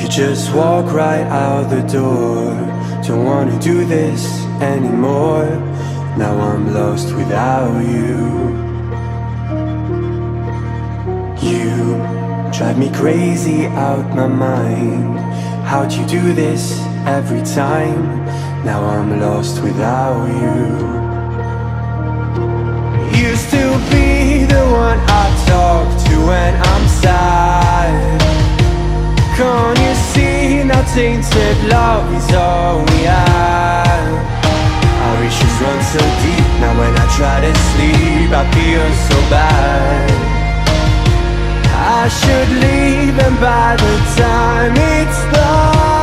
could just walk right out the door. Don't wanna do this anymore. Now I'm lost without you. You drive me crazy out my mind. How'd you do this every time? Now I'm lost without you. Used to be the one I talk to when I'm sad. Can't you see now tainted love is all we have? Our issues run so deep, now when I try to sleep I feel so bad. I should leave, and by the time it's done